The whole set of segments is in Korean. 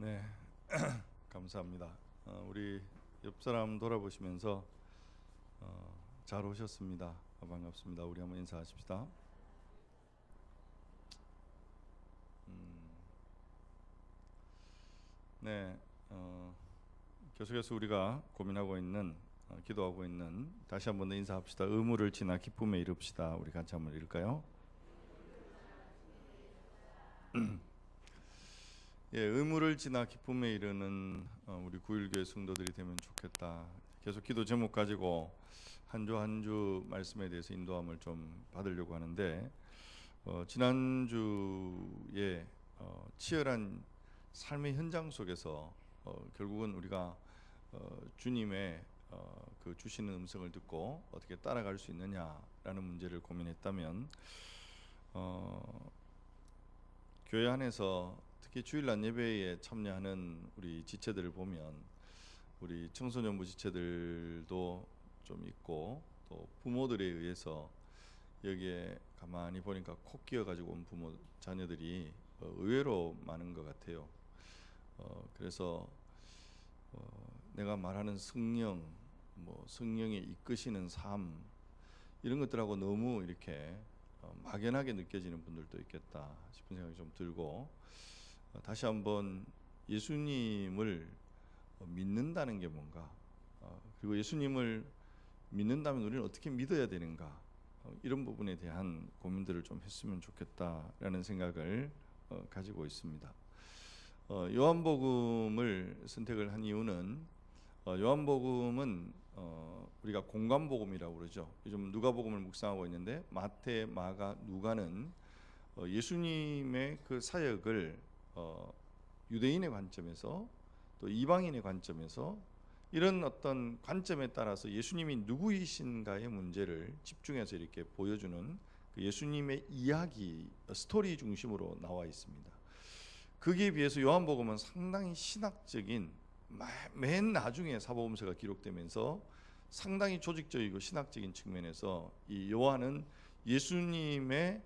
네, 감사합니다. 우리 옆 사람 돌아보시면서 잘 오셨습니다. 반갑습니다. 우리 한번 인사하십시다. 네, 계속해서 우리가 고민하고 있는, 기도하고 있는, 다시 한번 더 인사합시다. 의무를 지나 기쁨에 이릅시다. 우리 같이 한번 읽을까요? 예, 의무를 지나 기쁨에 이르는 우리 9.1교회 성도들이 되면 좋겠다. 계속 기도 제목 가지고 한 주 한 주 말씀에 대해서 인도함을 좀 받으려고 하는데, 지난주에 치열한 삶의 현장 속에서 결국은 우리가 주님의 그 주시는 음성을 듣고 어떻게 따라갈 수 있느냐라는 문제를 고민했다면, 교회 안에서 특히 주일날 예배에 참여하는 우리 지체들을 보면 우리 청소년부 지체들도 좀 있고, 또 부모들에 의해서 여기에 가만히 보니까 콕 끼어가지고 온 부모 자녀들이 의외로 많은 것 같아요. 그래서 내가 말하는 성령, 성령이 이끄시는 삶, 이런 것들하고 너무 이렇게 막연하게 느껴지는 분들도 있겠다 싶은 생각이 좀 들고, 다시 한번 예수님을 믿는다는 게 뭔가, 그리고 예수님을 믿는다면 우리는 어떻게 믿어야 되는가, 이런 부분에 대한 고민들을 좀 했으면 좋겠다라는 생각을 가지고 있습니다. 요한복음을 선택을 한 이유는, 요한복음은 우리가 공관복음이라고 그러죠. 요즘 누가복음을 묵상하고 있는데 마태, 마가, 누가는 예수님의 그 사역을 유대인의 관점에서 또 이방인의 관점에서 이런 어떤 관점에 따라서 예수님이 누구이신가의 문제를 집중해서 이렇게 보여주는 그 예수님의 이야기, 스토리 중심으로 나와 있습니다. 거기에 비해서 요한복음은 상당히 신학적인, 맨 나중에 사복음서가 기록되면서 상당히 조직적이고 신학적인 측면에서 이 요한은 예수님의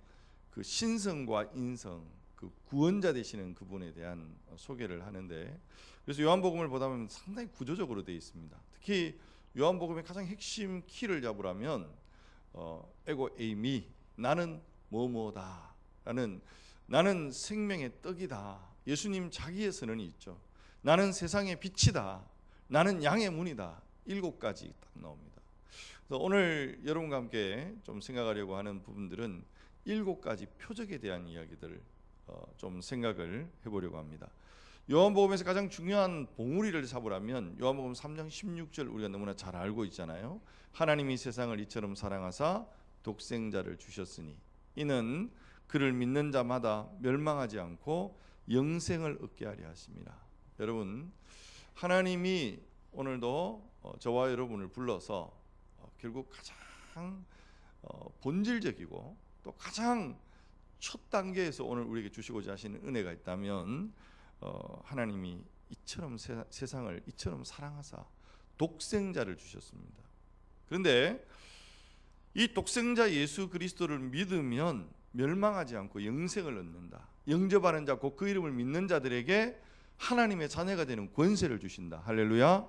그 신성과 인성, 그 구원자 되시는 그분에 대한 소개를 하는데, 그래서 요한복음을 보다 보면 상당히 구조적으로 되어 있습니다. 특히 요한복음의 가장 핵심 키를 잡으라면 에고 에이미, 나는 뭐뭐다 라는, 나는 생명의 떡이다, 예수님 자기의 선언이 있죠. 나는 세상의 빛이다, 나는 양의 문이다, 7가지 딱 나옵니다. 그래서 오늘 여러분과 함께 좀 생각하려고 하는 부분들은 7가지 표적에 대한 이야기들을 좀 생각을 해보려고 합니다. 요한복음에서 가장 중요한 봉우리를 잡으라면 요한복음 3장 16절 우리가 너무나 잘 알고 있잖아요. 하나님이 세상을 이처럼 사랑하사 독생자를 주셨으니 이는 그를 믿는 자마다 멸망하지 않고 영생을 얻게 하려 하심이라. 여러분, 하나님이 오늘도 저와 여러분을 불러서 결국 가장 본질적이고 또 가장 첫 단계에서 오늘 우리에게 주시고자 하시는 은혜가 있다면, 하나님이 이처럼 세상을 이처럼 사랑하사 독생자를 주셨습니다. 그런데 이 독생자 예수 그리스도를 믿으면 멸망하지 않고 영생을 얻는다. 영접하는 자, 곧 그 이름을 믿는 자들에게 하나님의 자녀가 되는 권세를 주신다. 할렐루야.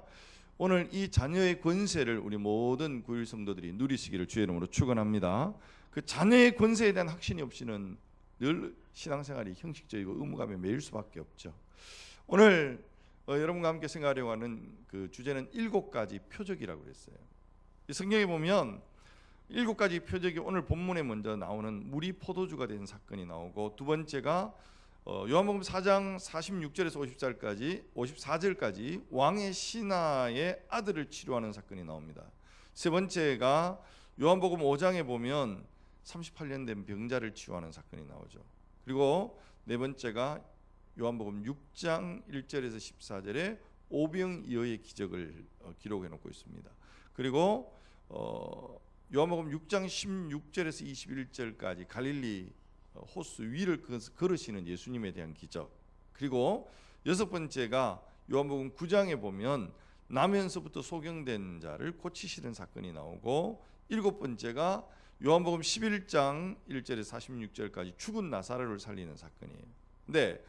오늘 이 자녀의 권세를 우리 모든 9.1 성도들이 누리시기를 주의 이름으로 축원합니다. 그 자녀의 권세에 대한 확신이 없이는 늘 신앙생활이 형식적이고 의무감에 매일 수밖에 없죠. 오늘 여러분과 함께 생각하려고 하는 그 주제는 7가지 표적이라고 그랬어요. 이 성경에 보면 7가지 표적이 오늘 본문에 먼저 나오는 물이 포도주가 된 사건이 나오고, 두 번째가 요한복음 4장 46절에서 54절까지 왕의 신하의 아들을 치료하는 사건이 나옵니다. 세 번째가 요한복음 5장에 보면 38년 된 병자를 치유하는 사건이 나오죠. 그리고 네 번째가 요한복음 6장 1절에서 14절에 오병이어의 기적을 기록해 놓고 있습니다. 그리고 요한복음 6장 16절에서 21절까지 갈릴리 호수 위를 걸으시는 예수님에 대한 기적. 그리고 여섯 번째가 요한복음 9장에 보면 나면서부터 소경된 자를 고치시는 사건이 나오고, 일곱 번째가 요한복음 11장 1절에서 46절까지 죽은 나사로를 살리는 사건이에요. 근데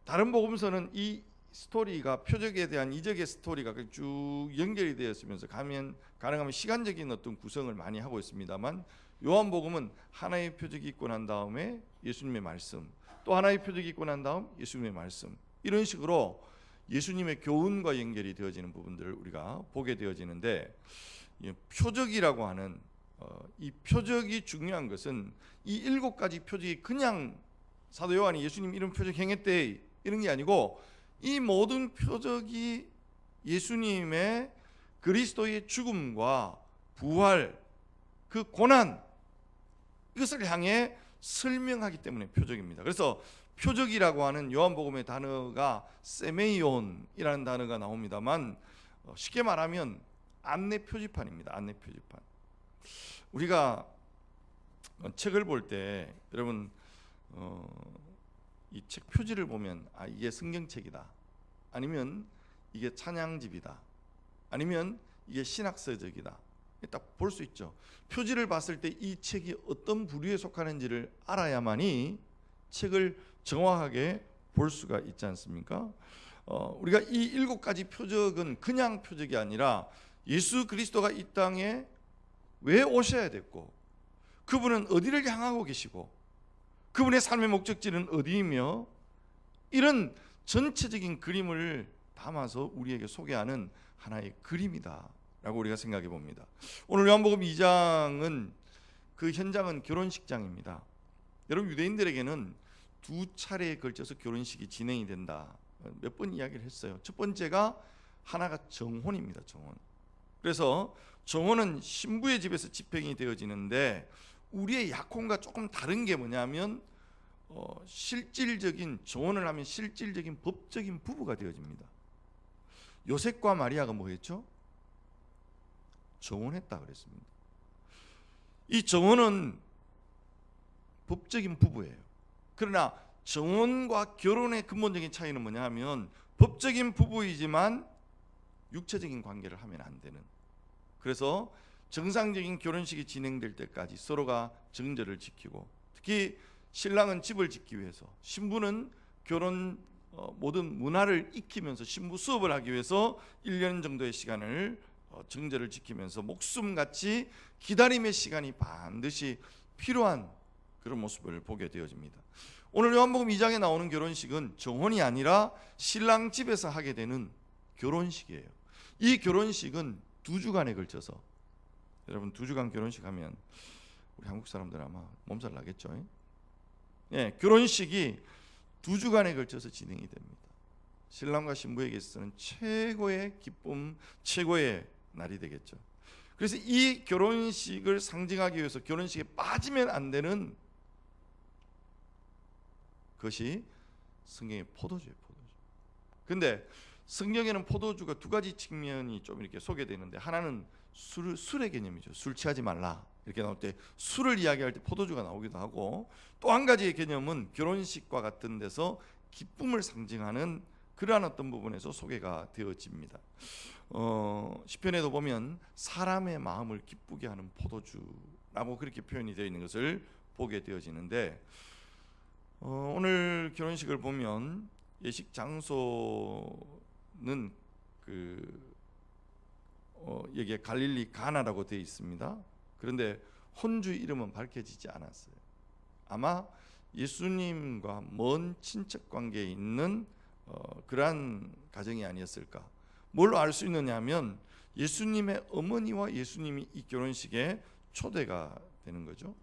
다른 복음서는 이 스토리가 표적에 대한 이적의 스토리가 쭉 연결이 되었으면서 가능하면 시간적인 어떤 구성을 많이 하고 있습니다만, 요한복음은 하나의 표적이 있고 난 다음에 예수님의 말씀, 또 하나의 표적이 있고 난 다음 예수님의 말씀, 이런 식으로 예수님의 교훈과 연결이 되어지는 부분들을 우리가 보게 되어지는데, 표적이라고 하는 이 표적이 중요한 것은 이 7가지 표적이 그냥 사도 요한이 예수님 이런 표적 행했대 이런 게 아니고, 이 모든 표적이 예수님의 그리스도의 죽음과 부활, 그 고난, 이것을 향해 설명하기 때문에 표적입니다. 그래서 표적이라고 하는 요한복음의 단어가 세메이온이라는 단어가 나옵니다만, 쉽게 말하면 안내 표지판입니다. 안내 표지판. 우리가 책을 볼 때 여러분 이 책 표지를 보면 이게 성경책이다, 아니면 이게 찬양집이다, 아니면 이게 신학서적이다, 딱 볼 수 있죠. 표지를 봤을 때 이 책이 어떤 부류에 속하는지를 알아야만이 책을 정확하게 볼 수가 있지 않습니까? 우리가 이 7가지 표적은 그냥 표적이 아니라 예수 그리스도가 이 땅에 왜 오셔야 됐고, 그분은 어디를 향하고 계시고, 그분의 삶의 목적지는 어디이며, 이런 전체적인 그림을 담아서 우리에게 소개하는 하나의 그림이다 라고 우리가 생각해 봅니다. 오늘 요한복음 2장은 그 현장은 결혼식장입니다. 여러분, 유대인들에게는 2차례에 걸쳐서 결혼식이 진행이 된다, 몇 번 이야기를 했어요. 첫 번째가 하나가 정혼입니다. 정혼. 그래서 정혼은 신부의 집에서 집행이 되어지는데, 우리의 약혼과 조금 다른 게 뭐냐면 실질적인 정혼을 하면 실질적인 법적인 부부가 되어집니다. 요셉과 마리아가 뭐 했죠? 정혼했다 그랬습니다. 이 정혼은 법적인 부부예요. 그러나 정혼과 결혼의 근본적인 차이는 뭐냐 하면, 법적인 부부이지만 육체적인 관계를 하면 안 되는, 그래서 정상적인 결혼식이 진행될 때까지 서로가 정절을 지키고, 특히 신랑은 집을 짓기 위해서, 신부는 결혼 모든 문화를 익히면서 신부 수업을 하기 위해서 1년 정도의 시간을 정절을 지키면서 목숨같이 기다림의 시간이 반드시 필요한 그런 모습을 보게 되어집니다. 오늘 요한복음 2장에 나오는 결혼식은 정혼이 아니라 신랑 집에서 하게 되는 결혼식이에요. 이 결혼식은 2주간에 걸쳐서, 여러분 2주간 결혼식 하면 우리 한국 사람들 아마 몸살 나겠죠. 예, 결혼식이 2주간에 걸쳐서 진행이 됩니다. 신랑과 신부에게 있어서는 최고의 기쁨, 최고의 날이 되겠죠. 그래서 이 결혼식을 상징하기 위해서 결혼식에 빠지면 안 되는 것이 성경의 포도주예요. 포도주. 근데 성경에는 포도주가 2가지 측면이 좀 이렇게 소개되는데, 하나는 술의 개념이죠. 술 취하지 말라 이렇게 나올 때 술을 이야기할 때 포도주가 나오기도 하고, 또 한 가지의 개념은 결혼식과 같은 데서 기쁨을 상징하는 그러한 어떤 부분에서 소개가 되어집니다. 시편에도 보면 사람의 마음을 기쁘게 하는 포도주라고 그렇게 표현이 되어 있는 것을 보게 되어지는데, 오늘 결혼식을 보면 예식 장소는 여기에 갈릴리 가나라고 되어 있습니다. 그런데 혼주 이름은 밝혀지지 않았어요. 아마 예수님과 먼 친척 관계에 있는 그러한 가정이 아니었을까. 뭘로 알 수 있느냐 하면, 예수님의 어머니와 예수님이 이 결혼식에 초대가 되는 거죠.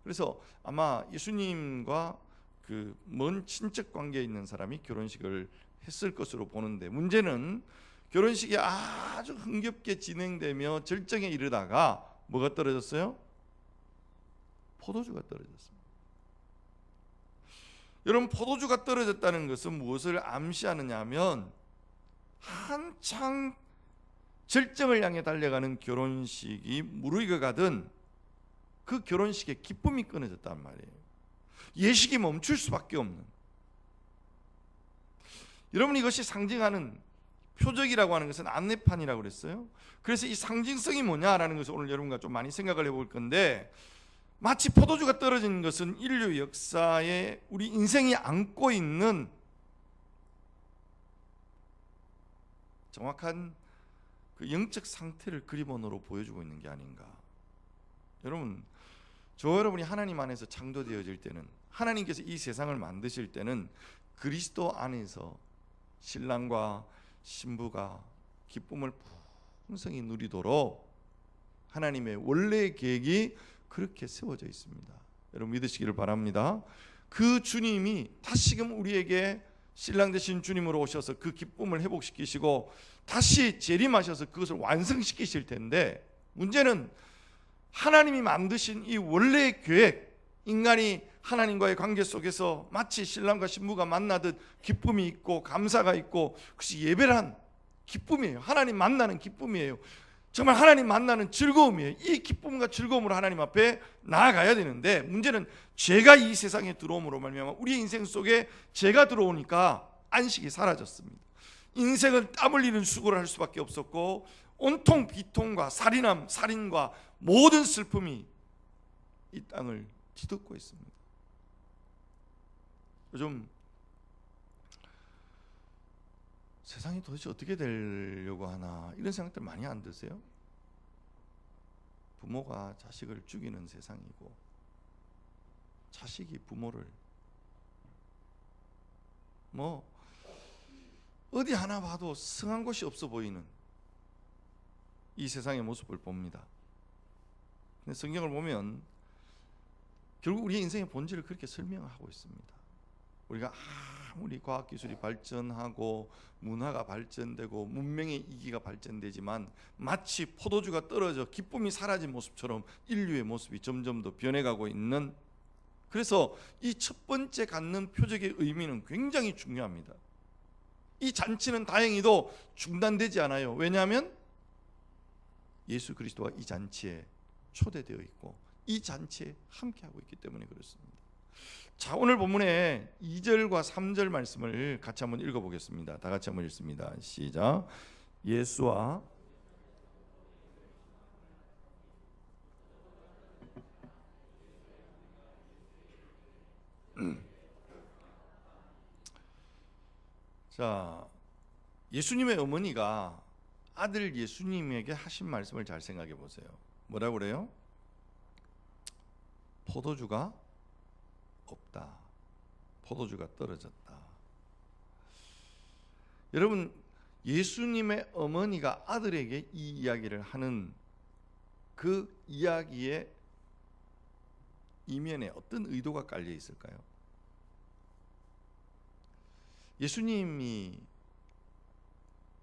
그래서 아마 예수님과 그 먼 친척 관계에 있는 사람이 결혼식을 했을 것으로 보는데, 문제는 결혼식이 아주 흥겹게 진행되며 절정에 이르다가 뭐가 떨어졌어요? 포도주가 떨어졌습니다. 여러분, 포도주가 떨어졌다는 것은 무엇을 암시하느냐 하면, 한창 절정을 향해 달려가는 결혼식이 무르익어 가던 그 결혼식의 기쁨이 끊어졌단 말이에요. 예식이 멈출 수밖에 없는. 여러분, 이것이 상징하는 표적이라고 하는 것은 안내판이라고 그랬어요. 그래서 이 상징성이 뭐냐라는 것을 오늘 여러분과 좀 많이 생각을 해볼 건데, 마치 포도주가 떨어진 것은 인류 역사에 우리 인생이 안고 있는 정확한 그 영적 상태를 그림원으로 보여주고 있는 게 아닌가. 여러분, 저 여러분이 하나님 안에서 창조되어질 때는, 하나님께서 이 세상을 만드실 때는 그리스도 안에서 신랑과 신부가 기쁨을 풍성히 누리도록 하나님의 원래의 계획이 그렇게 세워져 있습니다. 여러분 믿으시기를 바랍니다. 그 주님이 다시금 우리에게 신랑 되신 주님으로 오셔서 그 기쁨을 회복시키시고 다시 재림하셔서 그것을 완성시키실 텐데, 문제는 하나님이 만드신 이 원래의 계획, 인간이 하나님과의 관계 속에서 마치 신랑과 신부가 만나듯 기쁨이 있고 감사가 있고, 그것이 예배란 기쁨이에요. 하나님 만나는 기쁨이에요. 정말 하나님 만나는 즐거움이에요. 이 기쁨과 즐거움으로 하나님 앞에 나아가야 되는데, 문제는 죄가 이 세상에 들어옴으로 말미암아 우리 인생 속에 죄가 들어오니까 안식이 사라졌습니다. 인생은 땀 흘리는 수고를 할 수밖에 없었고, 온통 비통과 살인함, 살인과 모든 슬픔이 이 땅을 뒤덮고 있습니다. 요즘 세상이 도대체 어떻게 되려고 하나, 이런 생각들 많이 안 드세요? 부모가 자식을 죽이는 세상이고, 자식이 부모를 어디 하나 봐도 성한 곳이 없어 보이는 이 세상의 모습을 봅니다. 근데 성경을 보면 결국 우리의 인생의 본질을 그렇게 설명하고 있습니다. 우리가 아무리 과학기술이 발전하고 문화가 발전되고 문명의 이기가 발전되지만 마치 포도주가 떨어져 기쁨이 사라진 모습처럼 인류의 모습이 점점 더 변해가고 있는, 그래서 이 첫 번째 갖는 표적의 의미는 굉장히 중요합니다. 이 잔치는 다행히도 중단되지 않아요. 왜냐하면 예수 그리스도가 이 잔치에 초대되어 있고 이 잔치에 함께하고 있기 때문에 그렇습니다. 자, 오늘 본문의 2절과 3절 말씀을 같이 한번 읽어보겠습니다. 다 같이 한번 읽습니다. 시작. 예수와 자, 예수님의 어머니가 아들 예수님에게 하신 말씀을 잘 생각해 보세요. 뭐라고 그래요? 포도주가 없다. 포도주가 떨어졌다. 여러분, 예수님의 어머니가 아들에게 이 이야기를 하는 그 이야기의 이면에 어떤 의도가 깔려 있을까요? 예수님이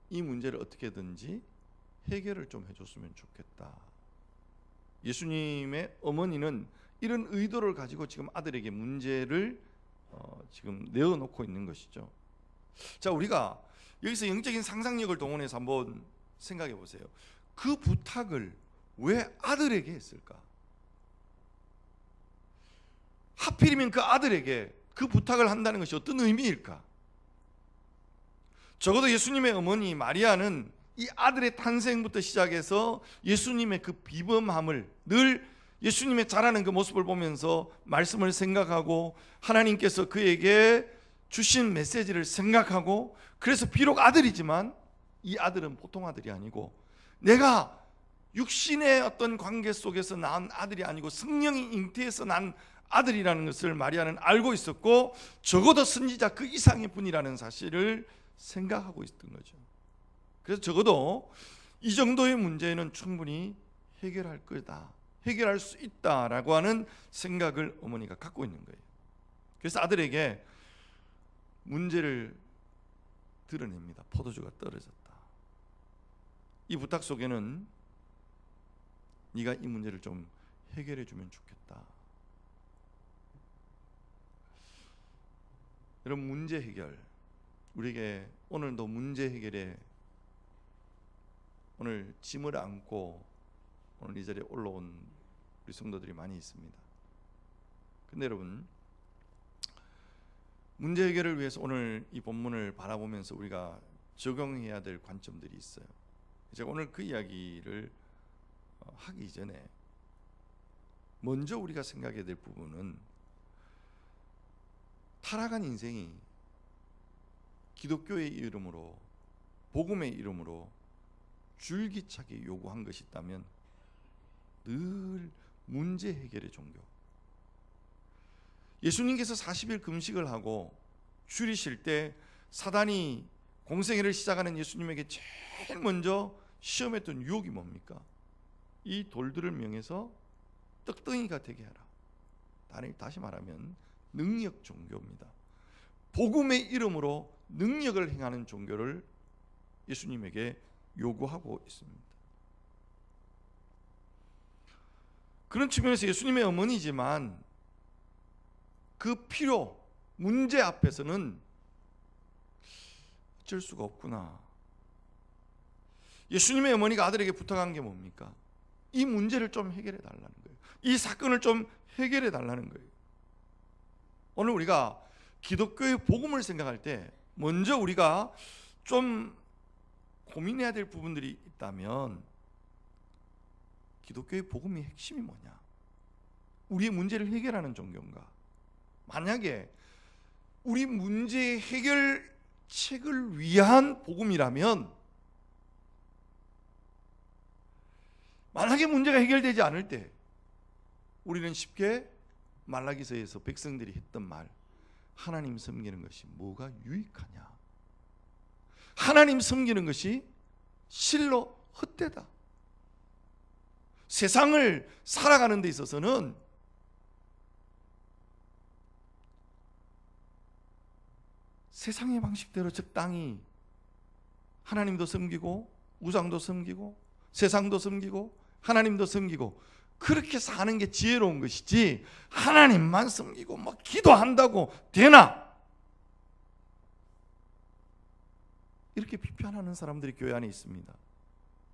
이 문제를 어떻게든지 해결을 좀 해줬으면 좋겠다. 예수님의 어머니는 이런 의도를 가지고 지금 아들에게 문제를 지금 내어놓고 있는 것이죠. 자, 우리가 여기서 영적인 상상력을 동원해서 한번 생각해 보세요. 그 부탁을 왜 아들에게 했을까? 하필이면 그 아들에게 그 부탁을 한다는 것이 어떤 의미일까? 적어도 예수님의 어머니 마리아는 이 아들의 탄생부터 시작해서 예수님의 그 비범함을, 늘 예수님의 자라는 그 모습을 보면서 말씀을 생각하고 하나님께서 그에게 주신 메시지를 생각하고, 그래서 비록 아들이지만 이 아들은 보통 아들이 아니고 내가 육신의 어떤 관계 속에서 낳은 아들이 아니고 성령이 잉태해서 난 아들이라는 것을 마리아는 알고 있었고, 적어도 선지자 그 이상의 분이라는 사실을 생각하고 있었던 거죠. 그래서 적어도 이 정도의 문제는 충분히 해결할 거다, 해결할 수 있다라고 하는 생각을 어머니가 갖고 있는 거예요. 그래서 아들에게 문제를 드러냅니다. 포도주가 떨어졌다. 이 부탁 속에는 네가 이 문제를 좀 해결해 주면 좋겠다. 여러분, 문제 해결, 우리에게 오늘도 문제 해결에 오늘 짐을 안고 오늘 이 자리에 올라온 우리 성도들이 많이 있습니다. 근데 여러분, 문제 해결을 위해서 오늘 이 본문을 바라보면서 우리가 적용해야 될 관점들이 있어요. 제가 오늘 그 이야기를 하기 전에 먼저 우리가 생각해야 될 부분은 타락한 인생이 기독교의 이름으로, 복음의 이름으로 줄기차게 요구한 것이 있다면 늘 문제 해결의 종교. 예수님께서 40일 금식을 하고 줄이실 때 사단이 공생애를 시작하는 예수님에게 제일 먼저 시험했던 유혹이 뭡니까? 이 돌들을 명해서 떡덩이가 되게 하라. 다시 말하면 능력 종교입니다. 복음의 이름으로 능력을 행하는 종교를 예수님에게 요구하고 있습니다. 그런 측면에서 예수님의 어머니지만 그 필요, 문제 앞에서는 어쩔 수가 없구나. 예수님의 어머니가 아들에게 부탁한 게 뭡니까? 이 문제를 좀 해결해 달라는 거예요. 이 사건을 좀 해결해 달라는 거예요. 오늘 우리가 기독교의 복음을 생각할 때 먼저 우리가 좀 고민해야 될 부분들이 있다면 기독교의 복음의 핵심이 뭐냐? 우리의 문제를 해결하는 종교인가? 만약에 우리 문제 해결책을 위한 복음이라면, 만약에 문제가 해결되지 않을 때 우리는 쉽게 말라기서에서 백성들이 했던 말, 하나님 섬기는 것이 뭐가 유익하냐? 하나님 섬기는 것이 실로 헛되다. 세상을 살아가는 데 있어서는 세상의 방식대로 적당히 하나님도 섬기고 우상도 섬기고 세상도 섬기고 하나님도 섬기고 그렇게 사는 게 지혜로운 것이지, 하나님만 섬기고 막 기도한다고 되나? 이렇게 비판하는 사람들이 교회 안에 있습니다.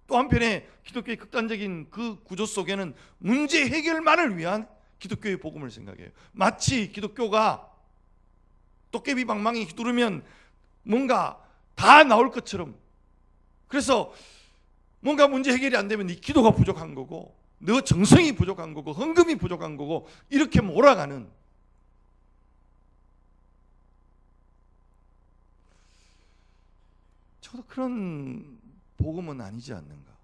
또 한편에 기독교의 극단적인 그 구조 속에는 문제 해결만을 위한 기독교의 복음을 생각해요. 마치 기독교가 도깨비 방망이 휘두르면 뭔가 다 나올 것처럼, 그래서 뭔가 문제 해결이 안 되면 네 기도가 부족한 거고 너 정성이 부족한 거고 헌금이 부족한 거고 이렇게 몰아가는, 저도 그런 복음은 아니지 않는가.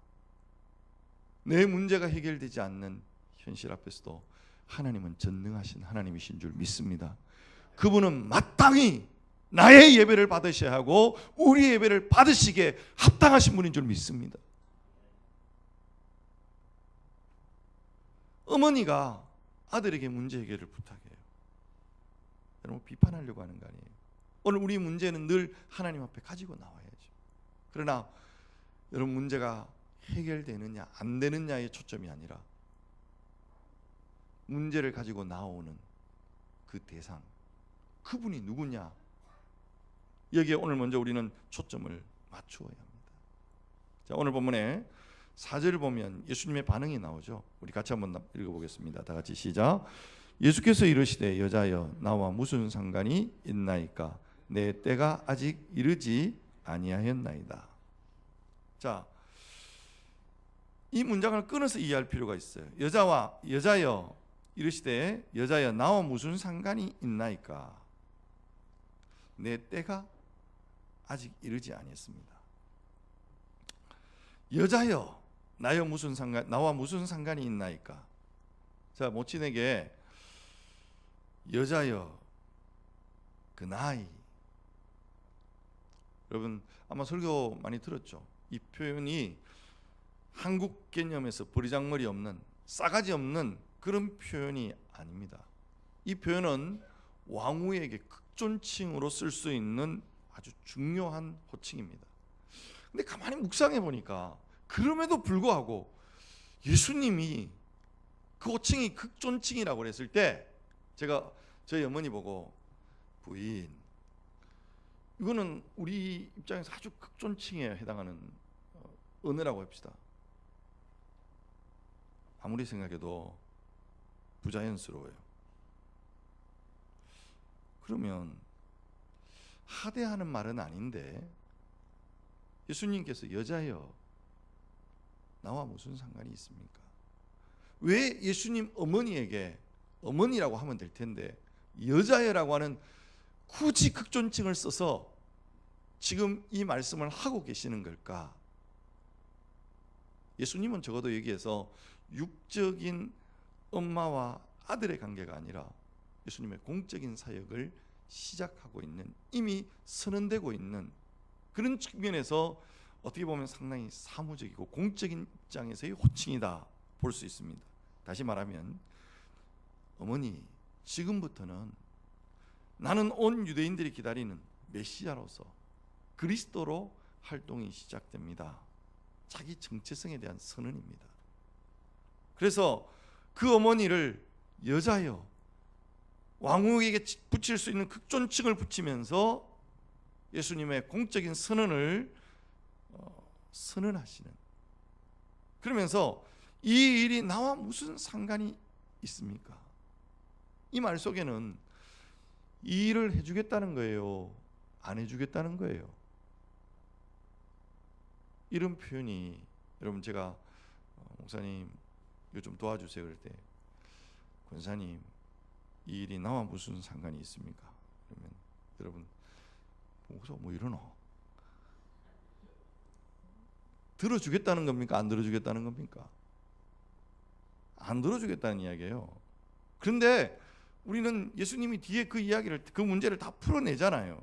내 문제가 해결되지 않는 현실 앞에서도 하나님은 전능하신 하나님이신 줄 믿습니다. 그분은 마땅히 나의 예배를 받으셔야 하고 우리 예배를 받으시기에 합당하신 분인 줄 믿습니다. 어머니가 아들에게 문제 해결을 부탁해요. 여러분, 비판하려고 하는 거 아니에요. 오늘 우리 문제는 늘 하나님 앞에 가지고 나와야죠. 그러나 여러분, 문제가 해결되느냐 안 되느냐의 초점이 아니라 문제를 가지고 나오는 그 대상, 그분이 누구냐, 여기에 오늘 먼저 우리는 초점을 맞추어야 합니다. 자, 오늘 본문에 4절을 보면 예수님의 반응이 나오죠. 우리 같이 한번 읽어보겠습니다. 다 같이 시작. 예수께서 이르시되 여자여 나와 무슨 상관이 있나이까? 내 때가 아직 이르지 아니하였나이다. 자, 이 문장을 끊어서 이해할 필요가 있어요. 여자여 이르시되 여자여 나와 무슨 상관이 있나이까? 내 때가 아직 이르지 아니했습니다. 여자여 나와 무슨 상관이 있나이까? 자, 모친에게 여자여 그 나이, 여러분 아마 설교 많이 들었죠. 이 표현이 한국 개념에서 버리장머리 없는, 싸가지 없는 그런 표현이 아닙니다. 이 표현은 왕후에게 극존칭으로 쓸 수 있는 아주 중요한 호칭입니다. 근데 가만히 묵상해 보니까 그럼에도 불구하고 예수님이 그 호칭이 극존칭이라고 했을 때, 제가 저희 어머니 보고 부인, 이거는 우리 입장에서 아주 극존칭에 해당하는 언어라고 합시다. 아무리 생각해도 부자연스러워요. 그러면 하대하는 말은 아닌데 예수님께서 여자여 나와 무슨 상관이 있습니까? 왜 예수님 어머니에게 어머니라고 하면 될 텐데 여자애라고 하는 굳이 극존칭을 써서 지금 이 말씀을 하고 계시는 걸까? 예수님은 적어도 여기에서 육적인 엄마와 아들의 관계가 아니라 예수님의 공적인 사역을 시작하고 있는, 이미 선언되고 있는 그런 측면에서 어떻게 보면 상당히 사무적이고 공적인 입장에서의 호칭이다 볼 수 있습니다. 다시 말하면 어머니, 지금부터는 나는 온 유대인들이 기다리는 메시아로서 그리스도로 활동이 시작됩니다. 자기 정체성에 대한 선언입니다. 그래서 그 어머니를 여자여, 왕후에게 붙일 수 있는 극존칭을 붙이면서 예수님의 공적인 선언을 선언하시는, 그러면서 이 일이 나와 무슨 상관이 있습니까? 이 말 속에는 이 일을 해주겠다는 거예요, 안 해주겠다는 거예요? 이런 표현이, 여러분 제가 목사님 이거 좀 도와주세요 그럴 때, 권사님 이 일이 나와 무슨 상관이 있습니까? 그러면 여러분 보고서 뭐 이러노? 들어주겠다는 겁니까? 안 들어주겠다는 겁니까? 안 들어주겠다는 이야기예요. 그런데 우리는 예수님이 뒤에 그 이야기를, 그 문제를 다 풀어내잖아요.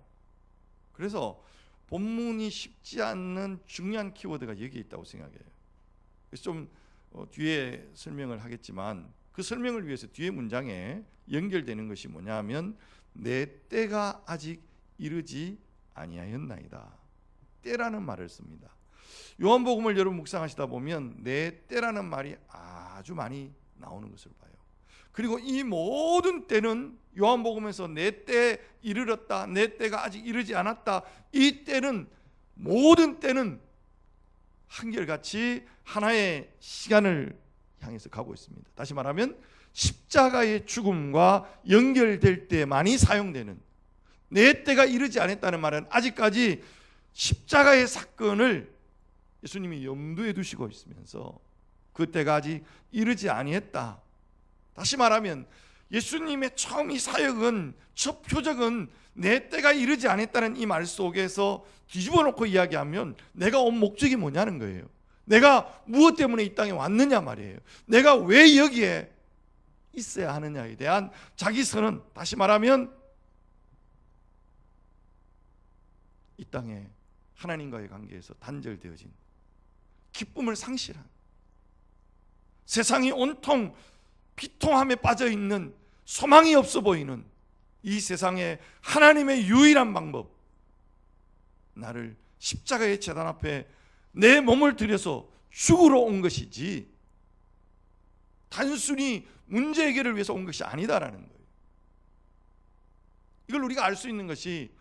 그래서 본문이 쉽지 않는 중요한 키워드가 여기에 있다고 생각해요. 그래서 좀 뒤에 설명을 하겠지만 그 설명을 위해서 뒤에 문장에 연결되는 것이 뭐냐 하면 내 때가 아직 이르지 아니하였나이다. 때라는 말을 씁니다. 요한복음을 여러분 묵상하시다 보면 내 때라는 말이 아주 많이 나오는 것을 봐요. 그리고 이 모든 때는 요한복음에서 내 때 이르렀다, 내 때가 아직 이르지 않았다, 이 때는, 모든 때는 한결같이 하나의 시간을 향해서 가고 있습니다. 다시 말하면 십자가의 죽음과 연결될 때만이 사용되는, 내 때가 이르지 않았다는 말은 아직까지 십자가의 사건을 예수님이 염두에 두시고 있으면서 그 때가 아직 이르지 아니했다. 다시 말하면 예수님의 처음 이 사역은, 첫 표적은 내 때가 이르지 않았다는 이 말 속에서 뒤집어 놓고 이야기하면 내가 온 목적이 뭐냐는 거예요. 내가 무엇 때문에 이 땅에 왔느냐 말이에요. 내가 왜 여기에 있어야 하느냐에 대한 자기 선언, 다시 말하면 이 땅에 하나님과의 관계에서 단절되어진, 기쁨을 상실한, 세상이 온통 비통함에 빠져있는, 소망이 없어 보이는 이 세상에 하나님의 유일한 방법, 나를 십자가의 제단 앞에 내 몸을 들여서 죽으러 온 것이지 단순히 문제 해결을 위해서 온 것이 아니다라는 거예요. 이걸 우리가 알 수 있는 것이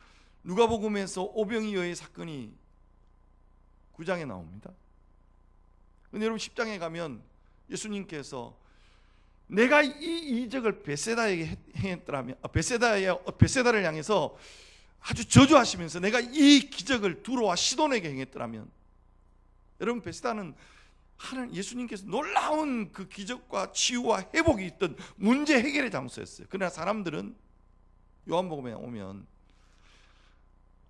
누가복음에서 오병이어의 사건이 9장에 나옵니다. 근데 여러분 10장에 가면 예수님께서 내가 이 이적을 베세다에게 행했더라면, 베세다를 향해서 아주 저주하시면서 내가 이 기적을 두로와 시돈에게 행했더라면, 여러분 베세다는 하나님, 예수님께서 놀라운 그 기적과 치유와 회복이 있던 문제 해결의 장소였어요. 그러나 사람들은 요한복음에 오면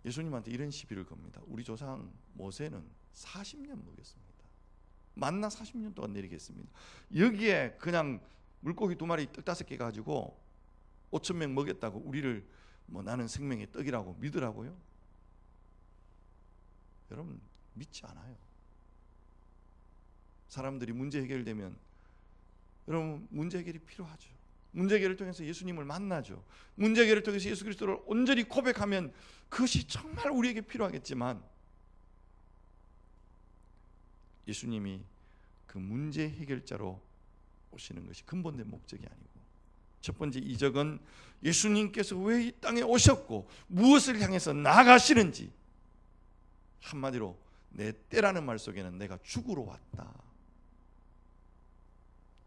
예수님한테 이런 시비를 겁니다. 우리 조상 모세는 40년 먹였습니다. 만나 40년 동안 내리겠습니다. 여기에 그냥 물고기 2마리 떡 5개 가지고 5,000명 먹였다고 우리를 뭐 나는 생명의 떡이라고 믿으라고요? 여러분 믿지 않아요. 사람들이 문제 해결되면 여러분 문제 해결이 필요하죠. 문제 해결을 통해서 예수님을 만나죠. 문제 해결을 통해서 예수 그리스도를 온전히 고백하면 그것이 정말 우리에게 필요하겠지만 예수님이 그 문제 해결자로 오시는 것이 근본된 목적이 아니고, 첫 번째 이적은 예수님께서 왜 이 땅에 오셨고 무엇을 향해서 나아가시는지, 한마디로 내 때라는 말 속에는 내가 죽으러 왔다.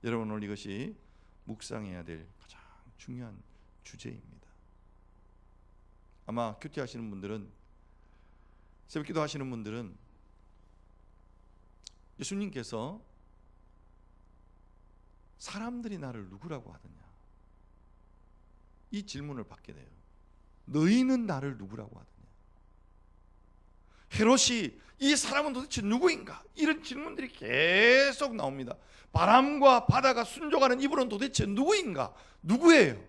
여러분 오늘 이것이 묵상해야 될 가장 중요한 주제입니다. 아마 큐티하시는 분들은, 새벽기도 하시는 분들은 예수님께서 사람들이 나를 누구라고 하느냐, 이 질문을 받게 돼요. 너희는 나를 누구라고 하느냐. 헤롯이 이 사람은 도대체 누구인가, 이런 질문들이 계속 나옵니다. 바람과 바다가 순종하는 이분은 도대체 누구인가, 누구예요?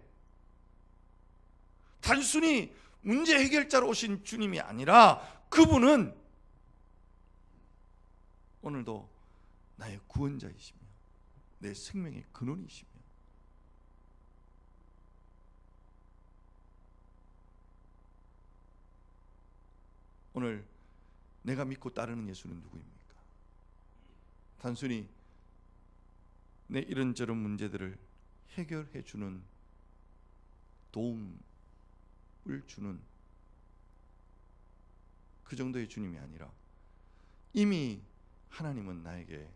단순히 문제 해결자로 오신 주님이 아니라 그분은 오늘도 나의 구원자이시며 내 생명의 근원이시며, 오늘 내가 믿고 따르는 예수는 누구입니까? 단순히 내 이런저런 문제들을 해결해 주는, 도움을 주는 그 정도의 주님이 아니라 이미 하나님은 나에게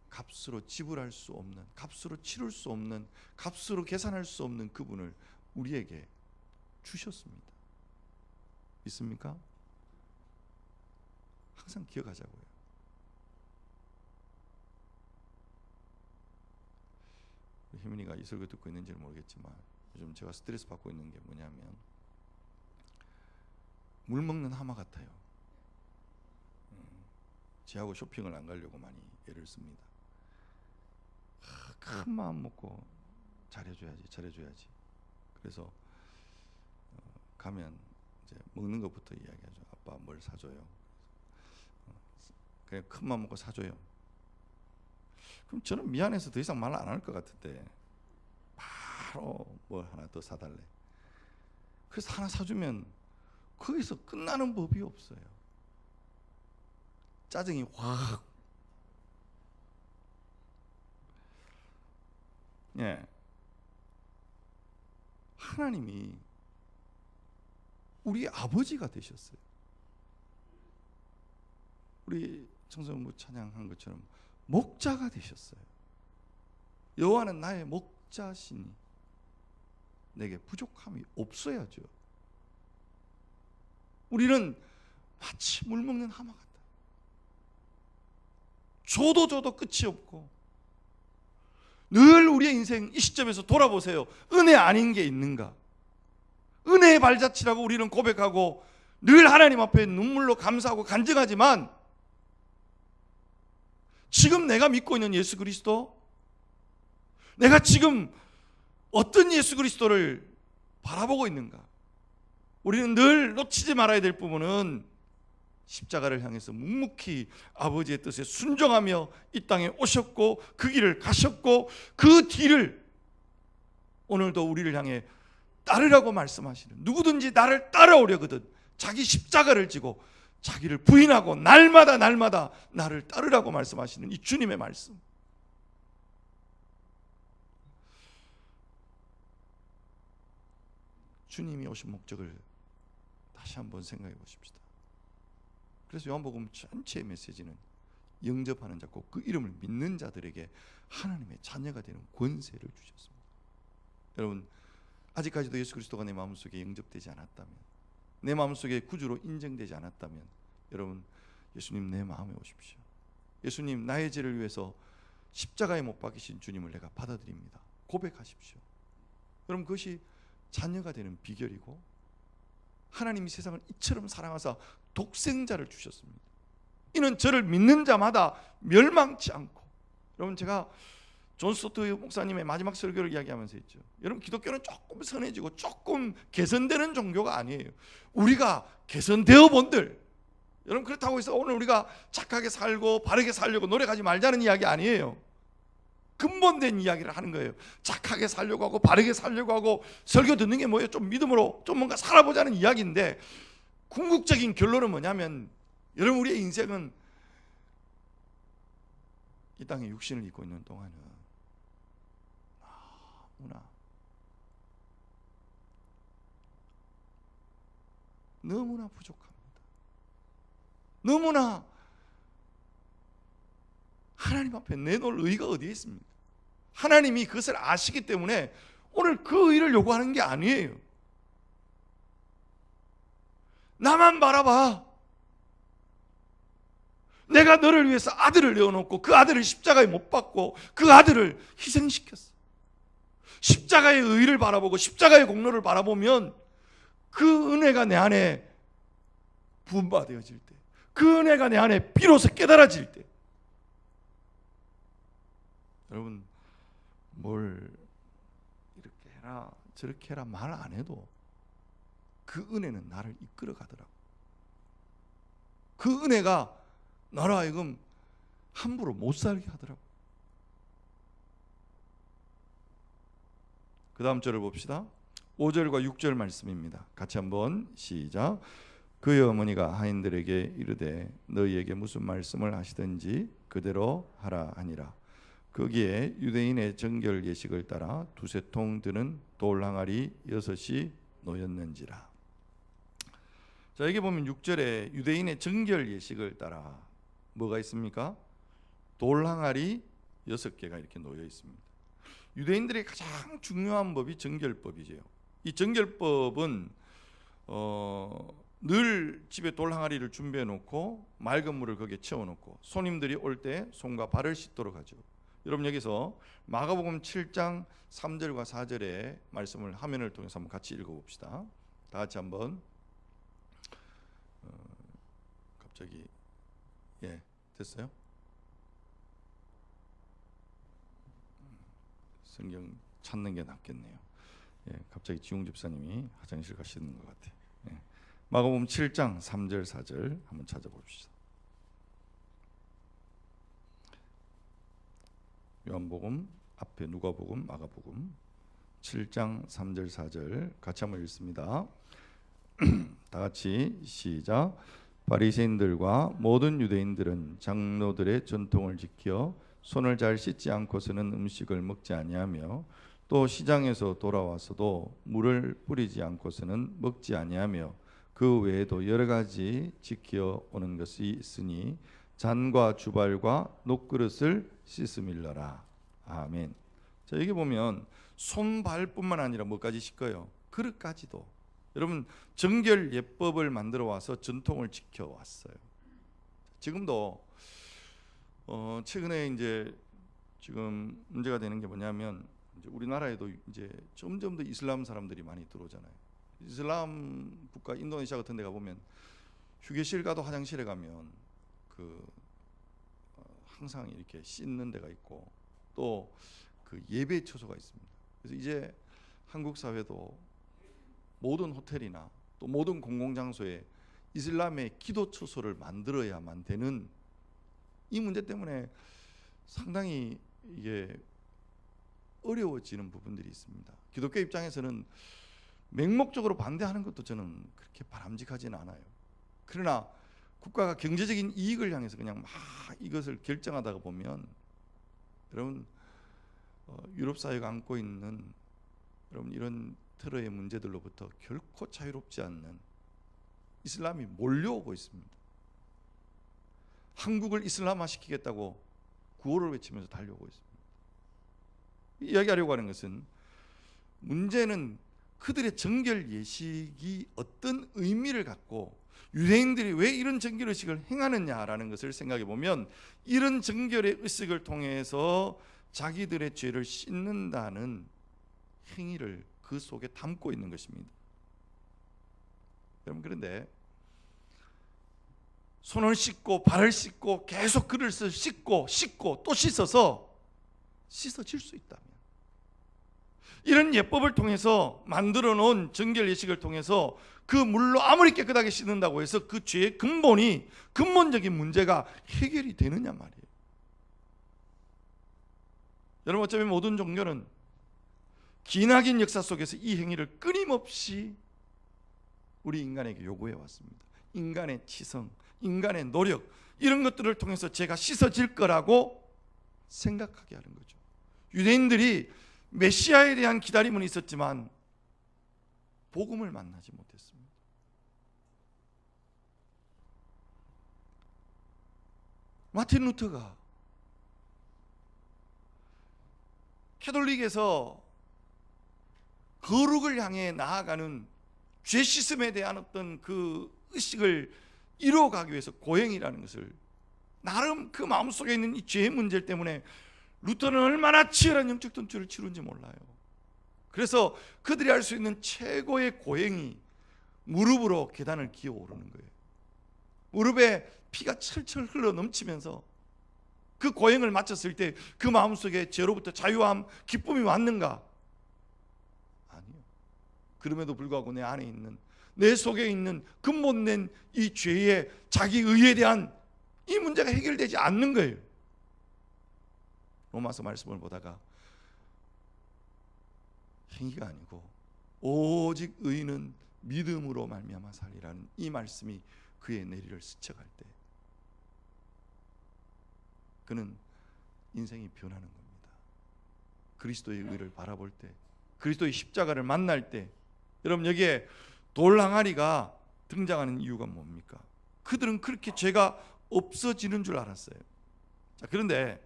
값으로 지불할 수 없는, 값으로 치룰 수 없는, 값으로 계산할 수 없는 그분을 우리에게 주셨습니다. 믿습니까? 항상 기억하자고요. 희민이가 이 설교 듣고 있는지는 모르겠지만 요즘 제가 스트레스 받고 있는 게 뭐냐면 물 먹는 하마 같아요. 지하고 쇼핑을 안 가려고 많이 애를 씁니다. 큰 마음 먹고 잘해줘야지. 그래서 가면 이제 먹는 것부터 이야기하죠. 아빠 뭘 사줘요? 그냥 큰 마음 먹고 사줘요. 그럼 저는 미안해서 더 이상 말 안 할 것 같은데 바로 뭘 하나 더 사달래. 그래서 하나 사주면 거기서 끝나는 법이 없어요. 짜증이 확. 예. 하나님이 우리 아버지가 되셨어요. 우리 청소년부 찬양한 것처럼 목자가 되셨어요. 여호와는 나의 목자시니 내게 부족함이 없어야죠. 우리는 마치 물 먹는 하마 같다. 줘도 끝이 없고, 늘 우리의 인생 이 시점에서 돌아보세요. 은혜 아닌 게 있는가? 은혜의 발자취라고 우리는 고백하고 늘 하나님 앞에 눈물로 감사하고 간증하지만 지금 내가 믿고 있는 예수 그리스도, 내가 지금 어떤 예수 그리스도를 바라보고 있는가? 우리는 늘 놓치지 말아야 될 부분은 십자가를 향해서 묵묵히 아버지의 뜻에 순종하며 이 땅에 오셨고 그 길을 가셨고 그 뒤를 오늘도 우리를 향해 따르라고 말씀하시는, 누구든지 나를 따라오려거든 자기 십자가를 지고 자기를 부인하고 날마다 나를 따르라고 말씀하시는 이 주님의 말씀. 주님이 오신 목적을 다시 한번 생각해 보십시다. 그래서 요한복음 전체의 메시지는 영접하는 자, 꼭 그 이름을 믿는 자들에게 하나님의 자녀가 되는 권세를 주셨습니다. 여러분, 아직까지도 예수 그리스도가 내 마음속에 영접되지 않았다면, 내 마음속에 구주로 인정되지 않았다면, 여러분, 예수님 내 마음에 오십시오. 예수님, 나의 죄를 위해서 십자가에 못 박히신 주님을 내가 받아들입니다. 고백하십시오. 여러분, 그것이 자녀가 되는 비결이고, 하나님이 세상을 이처럼 사랑하사 독생자를 주셨습니다. 이는 저를 믿는 자마다 멸망치 않고. 여러분, 제가 존 스토트 목사님의 마지막 설교를 이야기하면서 했죠. 여러분, 기독교는 조금 선해지고 조금 개선되는 종교가 아니에요. 우리가 개선되어 본들, 여러분, 그렇다고 해서 오늘 우리가 착하게 살고 바르게 살려고 노력하지 말자는 이야기 아니에요. 근본된 이야기를 하는 거예요. 착하게 살려고 하고 바르게 살려고 하고 설교 듣는 게 뭐예요? 좀 믿음으로 좀 뭔가 살아보자는 이야기인데, 궁극적인 결론은 뭐냐면, 여러분, 우리의 인생은 이 땅에 육신을 입고 있는 동안은 너무나 부족합니다. 너무나 하나님 앞에 내놓을 의가 어디에 있습니까? 하나님이 그것을 아시기 때문에 오늘 그 의를 요구하는 게 아니에요. 나만 바라봐. 내가 너를 위해서 아들을 내어놓고 그 아들을 십자가에 못 박고 그 아들을 희생시켰어. 십자가의 의를 바라보고 십자가의 공로를 바라보면 그 은혜가 내 안에 부음받아질 때, 그 은혜가 내 안에 비로소 깨달아질 때, 여러분 뭘 이렇게 해라 저렇게 해라 말 안 해도 그 은혜는 나를 이끌어 가더라고. 그 은혜가 나로 하여금 함부로 못 살게 하더라고. 그 다음 절을 봅시다. 5절과 6절 말씀입니다. 같이 한번 시작. 그의 어머니가 하인들에게 이르되 너희에게 무슨 말씀을 하시든지 그대로 하라 하니라. 거기에 유대인의 정결 예식을 따라 두세 통 드는 돌 항아리 6이 놓였는지라. 자, 여기 보면 6절에 유대인의 정결 예식을 따라 뭐가 있습니까? 돌 항아리 6개가 이렇게 놓여 있습니다. 유대인들의 가장 중요한 법이 정결법이죠. 이 정결법은 늘 집에 돌 항아리를 준비해 놓고 맑은 물을 거기에 채워 놓고 손님들이 올 때 손과 발을 씻도록 하죠. 여러분 여기서 마가복음 7장 3절과 4절의 말씀을 화면을 통해서 한번 같이 읽어봅시다. 다 같이 한번. 갑자기 됐어요? 성경 찾는 게 낫겠네요. 갑자기 지용 집사님이 화장실 가시는 것 같아요. 마가복음 7장 3절 4절 한번 찾아봅시다. 요한복음 앞에 누가복음 마가복음 7장 3절 4절 같이 한번 읽습니다. 다 같이 시작. 바리새인들과 모든 유대인들은 장로들의 전통을 지켜 손을 잘 씻지 않고서는 음식을 먹지 아니하며 또 시장에서 돌아와서도 물을 뿌리지 않고서는 먹지 아니하며 그 외에도 여러 가지 지켜 오는 것이 있으니 잔과 주발과 녹그릇을 씻음일러라. 아멘. 자, 여기 보면 손발뿐만 아니라 뭐까지 씻어요? 그릇까지도. 여러분 정결 예법을 만들어 와서 전통을 지켜 왔어요. 지금도 최근에 이제 지금 문제가 되는 게 뭐냐면 이제 우리나라에도 이제 점점 더 이슬람 사람들이 많이 들어오잖아요. 이슬람 국가 인도네시아 같은 데 가보면 휴게실 가도 화장실에 가면 항상 이렇게 씻는 데가 있고 또 그 예배 처소가 있습니다. 그래서 이제 한국 사회도 모든 호텔이나 또 모든 공공장소에 이슬람의 기도 처소를 만들어야만 되는 이 문제 때문에 상당히 이게 어려워지는 부분들이 있습니다. 기독교 입장에서는 맹목적으로 반대하는 것도 저는 그렇게 바람직하지는 않아요. 그러나 국가가 경제적인 이익을 향해서 그냥 막 이것을 결정하다가 보면 여러분 유럽 사회가 안고 있는 여러분 이런 테러의 문제들로부터 결코 자유롭지 않는 이슬람이 몰려오고 있습니다. 한국을 이슬람화 시키겠다고 구호를 외치면서 달려오고 있습니다. 이야기하려고 하는 것은 문제는 그들의 정결 예식이 어떤 의미를 갖고 유대인들이 왜 이런 정결 의식을 행하느냐라는 것을 생각해 보면 이런 정결의 의식을 통해서 자기들의 죄를 씻는다는 행위를 그 속에 담고 있는 것입니다. 여러분 그런데 손을 씻고 발을 씻고 계속 그릇을 씻고 또 씻어서 씻어질 수 있다면 이런 예법을 통해서 만들어 놓은 정결 예식을 통해서 그 물로 아무리 깨끗하게 씻는다고 해서 그 죄의 근본적인 문제가 해결이 되느냐 말이에요. 여러분 어차피 모든 종교는 기나긴 역사 속에서 이 행위를 끊임없이 우리 인간에게 요구해 왔습니다. 인간의 치성, 인간의 노력 이런 것들을 통해서 죄가 씻어질 거라고 생각하게 하는 거죠. 유대인들이 메시아에 대한 기다림은 있었지만 복음을 만나지 못했습니다. 마틴 루터가 캐톨릭에서 거룩을 향해 나아가는 죄 씻음에 대한 어떤 그 의식을 이루어가기 위해서 고행이라는 것을 나름 그 마음속에 있는 이 죄의 문제 때문에 루터는 얼마나 치열한 영적 전투를 치른지 몰라요. 그래서 그들이 할 수 있는 최고의 고행이 무릎으로 계단을 기어 오르는 거예요. 무릎에 피가 철철 흘러 넘치면서 그 고행을 마쳤을 때 그 마음속에 죄로부터 자유함, 기쁨이 왔는가? 아니요. 그럼에도 불구하고 내 안에 있는, 내 속에 있는 근본된 이 죄의 자기 의에 대한 이 문제가 해결되지 않는 거예요. 로마서 말씀을 보다가 행위가 아니고 오직 의인은 믿음으로 말미암아 살리라는 이 말씀이 그의 내리를 스쳐갈 때 그는 인생이 변하는 겁니다. 그리스도의 의를 바라볼 때, 그리스도의 십자가를 만날 때, 여러분 여기에 돌 항아리가 등장하는 이유가 뭡니까? 그들은 그렇게 죄가 없어지는 줄 알았어요. 자, 그런데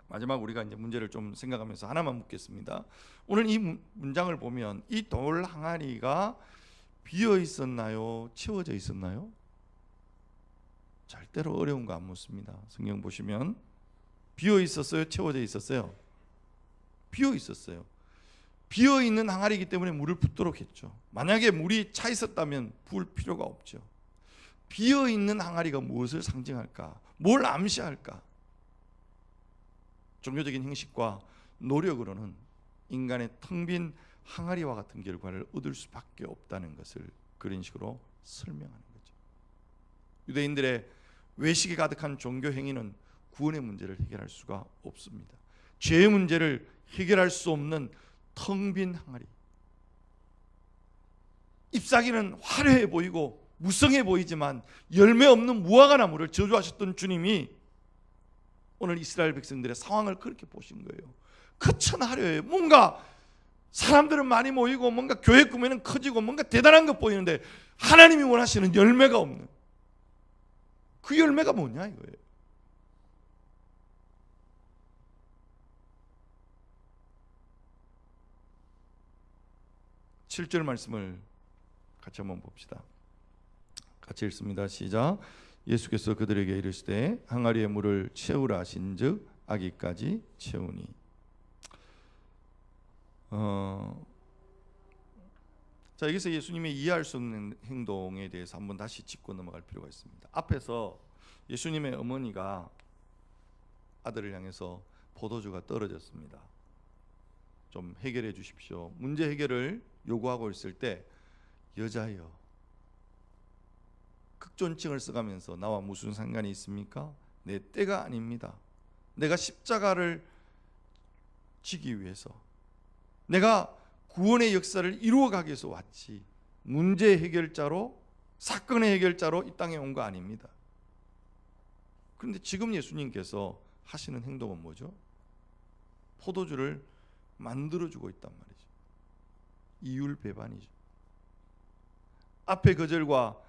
마지막 우리가 이제 문제를 좀 생각하면서 하나만 묻겠습니다. 오늘 이 문장을 보면 이 돌 항아리가 비어 있었나요? 채워져 있었나요? 절대로 어려운 거 안 묻습니다. 성경 보시면 비어 있었어요? 채워져 있었어요? 비어 있었어요. 비어 있는 항아리이기 때문에 물을 붓도록 했죠. 만약에 물이 차 있었다면 부을 필요가 없죠. 비어 있는 항아리가 무엇을 상징할까? 뭘 암시할까? 종교적인 형식과 노력으로는 인간의 텅 빈 항아리와 같은 결과를 얻을 수밖에 없다는 것을 그런 식으로 설명하는 거죠. 유대인들의 외식이 가득한 종교 행위는 구원의 문제를 해결할 수가 없습니다. 죄의 문제를 해결할 수 없는 텅 빈 항아리. 잎사귀는 화려해 보이고 무성해 보이지만 열매 없는 무화과 나무를 저주하셨던 주님이 오늘 이스라엘 백성들의 상황을 그렇게 보신 거예요. 그천 화려해요. 뭔가 사람들은 많이 모이고 뭔가 교회 꾸미는 커지고 뭔가 대단한 것 보이는데 하나님이 원하시는 열매가 없는, 그 열매가 뭐냐 이거예요. 칠 절 말씀을 같이 한번 봅시다. 같이 읽습니다. 시작. 예수께서 그들에게 이르시되 항아리에 물을 채우라 하신즉 아기까지 채우니. 자, 여기서 예수님의 이해할 수 없는 행동에 대해서 한번 다시 짚고 넘어갈 필요가 있습니다. 앞에서 예수님의 어머니가 아들을 향해서 포도주가 떨어졌습니다. 좀 해결해 주십시오. 문제 해결을 요구하고 있을 때 여자여, 극존칭을 써가면서 나와 무슨 상관이 있습니까? 내 때가 아닙니다. 내가 십자가를 지기 위해서, 내가 구원의 역사를 이루어가기 위해서 왔지, 문제 해결자로, 사건의 해결자로 이 땅에 온 거 아닙니다. 그런데 지금 예수님께서 하시는 행동은 뭐죠? 포도주를 만들어주고 있단 말이죠. 이율배반이죠. 앞에 거절과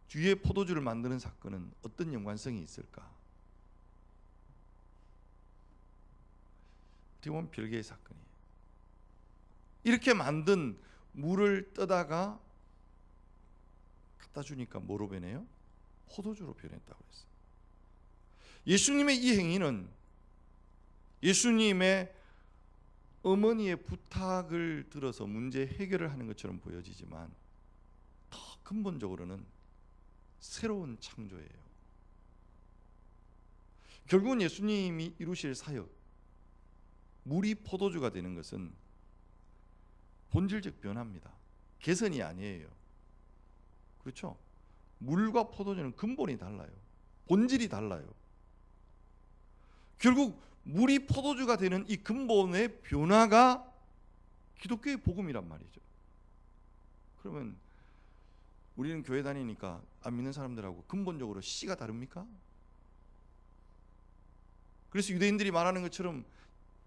뒤에 포도주를 만드는 사건은 어떤 연관성이 있을까? 어떻게 보면 별개의 사건이에요. 이렇게 만든 물을 떠다가 갖다 주니까 뭐로 변해요? 포도주로 변했다고 했어요. 예수님의 이 행위는 예수님의 어머니의 부탁을 들어서 문제 해결을 하는 것처럼 보여지지만 더 근본적으로는 새로운 창조예요. 결국은 예수님이 이루실 사역, 물이 포도주가 되는 것은 본질적 변화입니다. 개선이 아니에요. 그렇죠? 물과 포도주는 근본이 달라요. 본질이 달라요. 결국 물이 포도주가 되는 이 근본의 변화가 기독교의 복음이란 말이죠. 그러면 우리는 교회 다니니까 안 믿는 사람들하고 근본적으로 씨가 다릅니까? 그래서 유대인들이 말하는 것처럼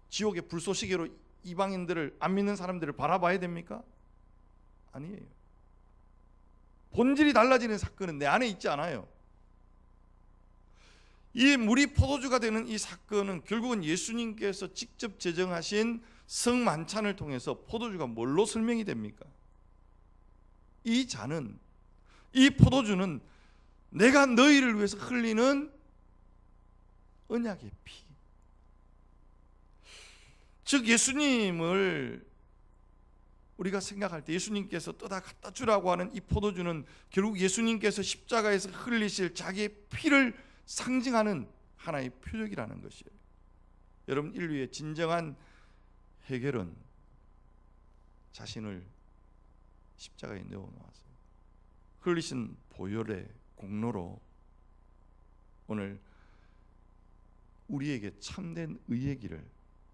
지옥의 불쏘시개로 이방인들을, 안 믿는 사람들을 바라봐야 됩니까? 아니에요. 본질이 달라지는 사건은 내 안에 있지 않아요. 이 물이 포도주가 되는 이 사건은 결국은 예수님께서 직접 제정하신 성만찬을 통해서 포도주가 뭘로 설명이 됩니까? 이 잔은, 이 포도주는 내가 너희를 위해서 흘리는 언약의 피. 즉 예수님을 우리가 생각할 때 예수님께서 떠다 갖다 주라고 하는 이 포도주는 결국 예수님께서 십자가에서 흘리실 자기의 피를 상징하는 하나의 표적이라는 것이에요. 여러분, 인류의 진정한 해결은 자신을 십자가에 내어놓아서 흘리신 보혈의 공로로 오늘 우리에게 참된 의의 길을,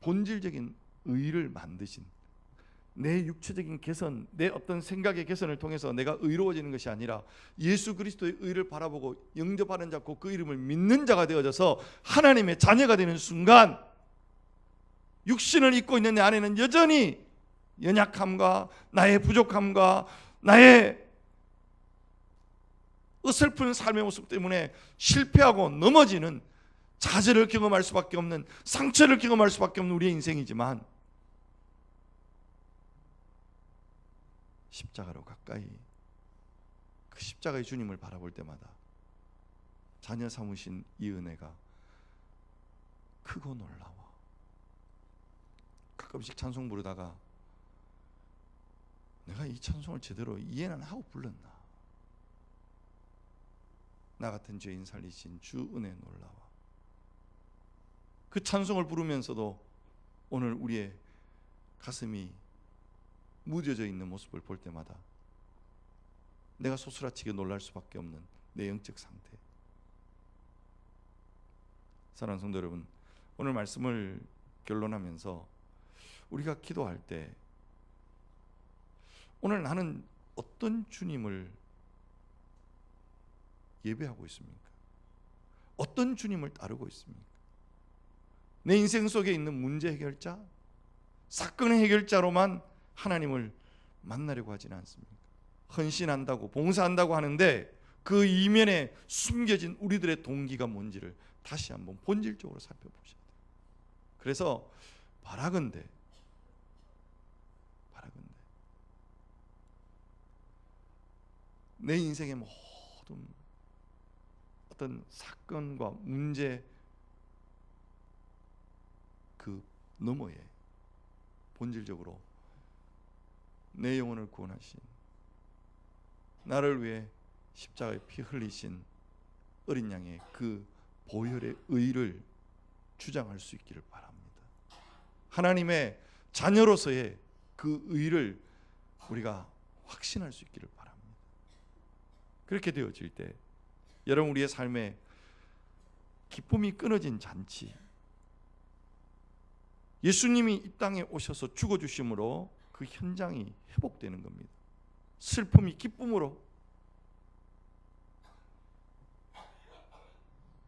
본질적인 의를 만드신, 내 육체적인 개선, 내 어떤 생각의 개선을 통해서 내가 의로워지는 것이 아니라 예수 그리스도의 의를 바라보고 영접하는 자고 그 이름을 믿는 자가 되어져서 하나님의 자녀가 되는 순간 육신을 입고 있는 내 안에는 여전히 연약함과 나의 부족함과 나의 어설픈 삶의 모습 때문에 실패하고 넘어지는, 좌절을 경험할 수밖에 없는, 상처를 경험할 수밖에 없는 우리의 인생이지만 십자가로 가까이, 그 십자가의 주님을 바라볼 때마다 자녀 삼으신 이 은혜가 크고 놀라워. 가끔씩 찬송 부르다가 내가 이 찬송을 제대로 이해는 하고 불렀나? 나 같은 죄인 살리신 주 은혜 놀라워. 그 찬송을 부르면서도 오늘 우리의 가슴이 무뎌져 있는 모습을 볼 때마다 내가 소스라치게 놀랄 수밖에 없는 내 영적 상태. 사랑하는 성도 여러분, 오늘 말씀을 결론하면서 우리가 기도할 때 오늘 나는 어떤 주님을 예배하고 있습니까? 어떤 주님을 따르고 있습니까? 내 인생 속에 있는 문제 해결자, 사건의 해결자로만 하나님을 만나려고 하지는 않습니까? 헌신한다고, 봉사한다고 하는데 그 이면에 숨겨진 우리들의 동기가 뭔지를 다시 한번 본질적으로 살펴보셔야 돼요. 그래서 바라건대 내 인생의 모든 어떤 사건과 문제 그 너머에 본질적으로 내 영혼을 구원하신, 나를 위해 십자가에 피 흘리신 어린 양의 그 보혈의 의를 주장할 수 있기를 바랍니다. 하나님의 자녀로서의 그 의를 우리가 확신할 수 있기를 바랍니다. 그렇게 되어질 때 여러분, 우리의 삶에 기쁨이 끊어진 잔치, 예수님이 이 땅에 오셔서 죽어주심으로 그 현장이 회복되는 겁니다. 슬픔이 기쁨으로,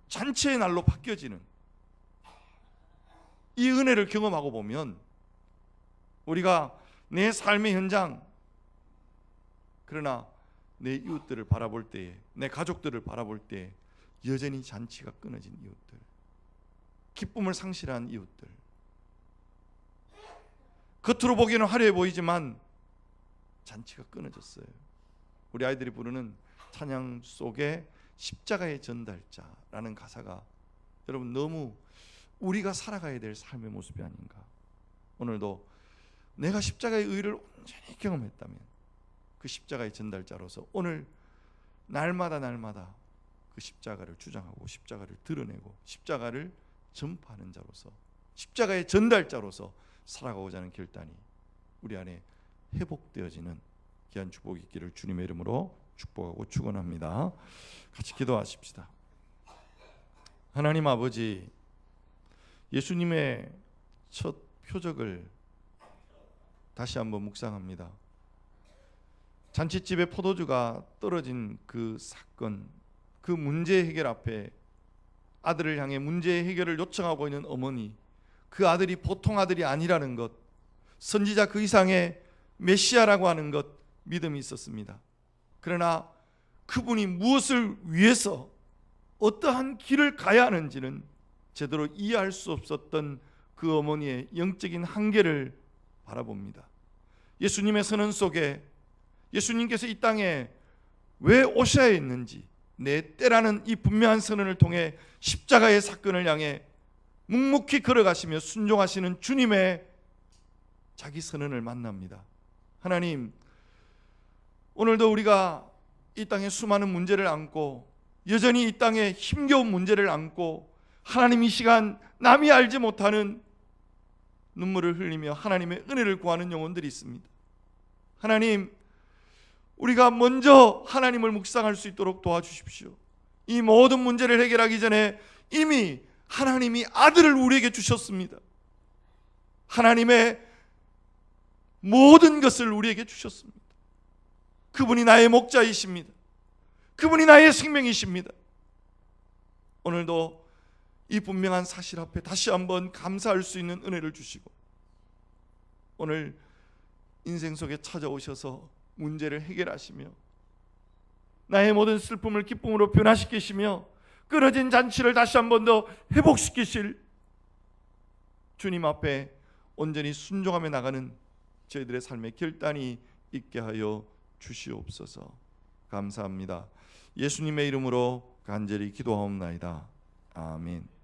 잔치의 날로 바뀌어지는 이 은혜를 경험하고 보면 우리가 내 삶의 현장, 그러나 내 이웃들을 바라볼 때에, 내 가족들을 바라볼 때 여전히 잔치가 끊어진 이웃들, 기쁨을 상실한 이웃들, 겉으로 보기에는 화려해 보이지만 잔치가 끊어졌어요. 우리 아이들이 부르는 찬양 속에 십자가의 전달자라는 가사가 여러분 너무 우리가 살아가야 될 삶의 모습이 아닌가. 오늘도 내가 십자가의 의를 온전히 경험했다면 그 십자가의 전달자로서 오늘 날마다 그 십자가를 주장하고 십자가를 드러내고 십자가를 전파하는 자로서, 십자가의 전달자로서 살아가고자 하는 결단이 우리 안에 회복되어지는 귀한 축복이 있기를 주님의 이름으로 축복하고 축원합니다. 같이 기도하십시다. 하나님 아버지, 예수님의 첫 표적을 다시 한번 묵상합니다. 잔치집에 포도주가 떨어진 그 사건, 그 문제 해결 앞에 아들을 향해 문제 해결을 요청하고 있는 어머니, 그 아들이 보통 아들이 아니라는 것, 선지자 그 이상의 메시아라고 하는 것, 믿음이 있었습니다. 그러나 그분이 무엇을 위해서 어떠한 길을 가야 하는지는 제대로 이해할 수 없었던 그 어머니의 영적인 한계를 바라봅니다. 예수님의 선언 속에 예수님께서 이 땅에 왜 오셔야 했는지, 내 때라는 이 분명한 선언을 통해 십자가의 사건을 향해 묵묵히 걸어가시며 순종하시는 주님의 자기 선언을 만납니다. 하나님, 오늘도 우리가 이 땅에 수많은 문제를 안고 여전히 이 땅에 힘겨운 문제를 안고 하나님 이 시간 남이 알지 못하는 눈물을 흘리며 하나님의 은혜를 구하는 영혼들이 있습니다. 하나님, 우리가 먼저 하나님을 묵상할 수 있도록 도와주십시오. 이 모든 문제를 해결하기 전에 이미 하나님이 아들을 우리에게 주셨습니다. 하나님의 모든 것을 우리에게 주셨습니다. 그분이 나의 목자이십니다. 그분이 나의 생명이십니다. 오늘도 이 분명한 사실 앞에 다시 한번 감사할 수 있는 은혜를 주시고 오늘 인생 속에 찾아오셔서 문제를 해결하시며 나의 모든 슬픔을 기쁨으로 변화시키시며 끊어진 잔치를 다시 한번 더 회복시키실 주님 앞에 온전히 순종하며 나가는 저희들의 삶의 결단이 있게 하여 주시옵소서. 감사합니다. 예수님의 이름으로 간절히 기도하옵나이다. 아멘.